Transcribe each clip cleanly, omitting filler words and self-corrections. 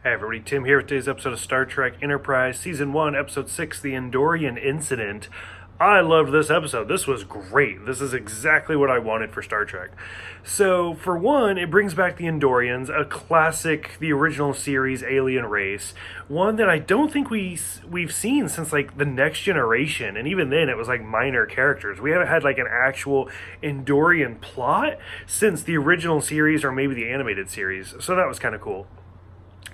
Hey everybody, Tim here with today's episode of Star Trek Enterprise, Season 1, Episode 6, The Androian Incident. I loved this episode. This was great. This is exactly what I wanted for Star Trek. So, for one, it brings back the Andorians, a classic, the original series alien race. One that I don't think we've seen since, like, the Next Generation. And even then, it was, like, minor characters. We haven't had, like, an actual Andorian plot since the original series or maybe the animated series. So that was kind of cool.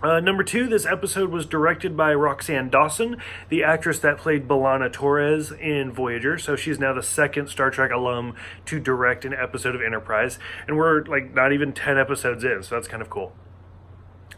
Number 2, this episode was directed by Roxanne Dawson, the actress that played B'Elanna Torres in Voyager. So she's now the second Star Trek alum to direct an episode of Enterprise. And we're like not even 10 episodes in, so that's kind of cool.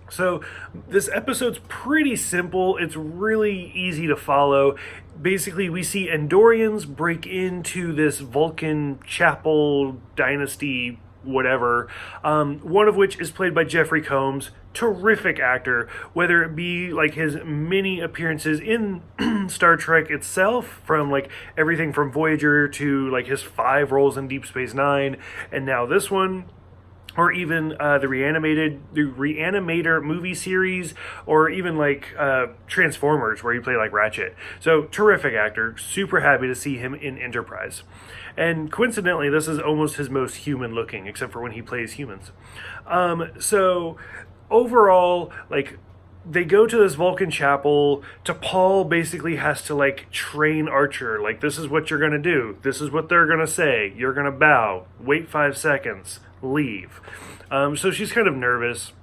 So this episode's pretty simple. It's really easy to follow. Basically, we see Andorians break into this Vulcan chapel dynasty whatever, one of which is played by Jeffrey Combs. Terrific actor, whether it be like his many appearances in Star Trek itself, from like everything from Voyager to like his 5 roles in Deep Space Nine, and now this one, or even the Reanimator movie series, or even like Transformers, where he played like Ratchet. So, terrific actor. Super happy to see him in Enterprise. And coincidentally, this is almost his most human looking, except for when he plays humans. So, overall, like, they go to this Vulcan chapel. T'Pol basically has to, like, train Archer. Like, this is what you're going to do. This is what they're going to say. You're going to bow. Wait 5 seconds. Leave. So she's kind of nervous.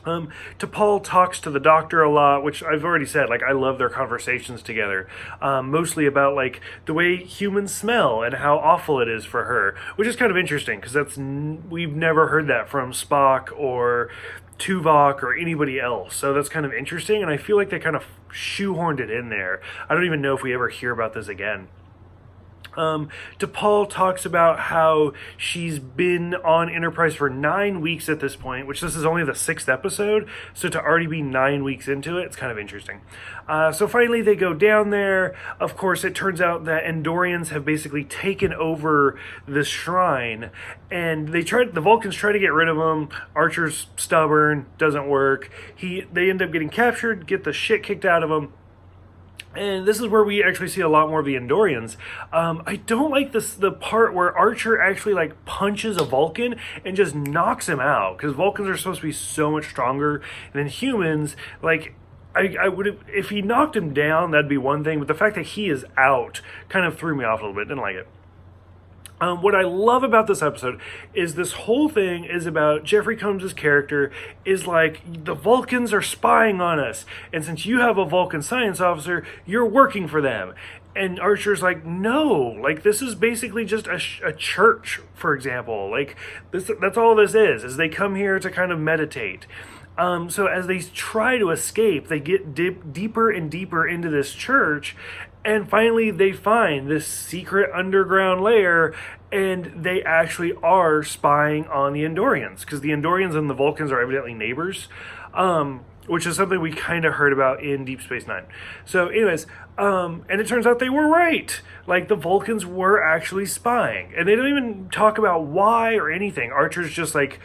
T'Pol talks to the doctor a lot, which I've already said, like, I love their conversations together. Mostly about, like, the way humans smell and how awful it is for her, which is kind of interesting, because we've never heard that from Spock or Tuvok or anybody else. So that's kind of interesting, and I feel like they kind of shoehorned it in there. I don't even know if we ever hear about this again. T'Pol talks about how she's been on Enterprise for 9 weeks at this point, which this is only the 6th episode, so to already be 9 weeks into it, it's kind of interesting. So finally they go down there. Of course, it turns out that Andorians have basically taken over this shrine, and the Vulcans try to get rid of them. Archer's stubborn, doesn't work. They end up getting captured, get the shit kicked out of them. And this is where we actually see a lot more of the Andorians. I don't like the part where Archer actually like punches a Vulcan and just knocks him out, because Vulcans are supposed to be so much stronger than humans. Like, I would have, if he knocked him down, that'd be one thing. But the fact that he is out kind of threw me off a little bit. Didn't like it. What I love about this episode is this whole thing is about Jeffrey Combs' character is like, the Vulcans are spying on us, and since you have a Vulcan science officer, you're working for them. And Archer's like, no, like, this is basically just a church, for example. Like, that's all this is they come here to kind of meditate. So as they try to escape, they get deeper and deeper into this church, and finally they find this secret underground lair, and they actually are spying on the Andorians, because the Andorians and the Vulcans are evidently neighbors, which is something we kind of heard about in Deep Space Nine. So anyways, and it turns out they were right. Like, the Vulcans were actually spying, and they don't even talk about why or anything. Archer's just like,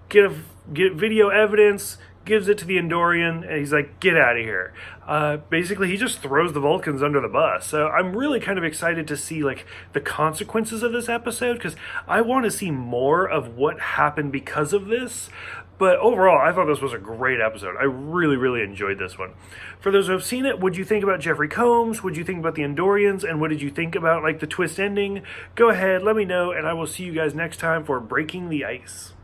get video evidence, gives it to the Andorian, and he's like, get out of here. Basically, he just throws the Vulcans under the bus. So I'm really kind of excited to see like the consequences of this episode, because I want to see more of what happened because of this. But overall, I thought this was a great episode. I really, really enjoyed this one. For those who have seen it, what did you think about Jeffrey Combs? What did you think about the Andorians? And what did you think about like the twist ending? Go ahead, let me know, and I will see you guys next time for Breaking the Ice.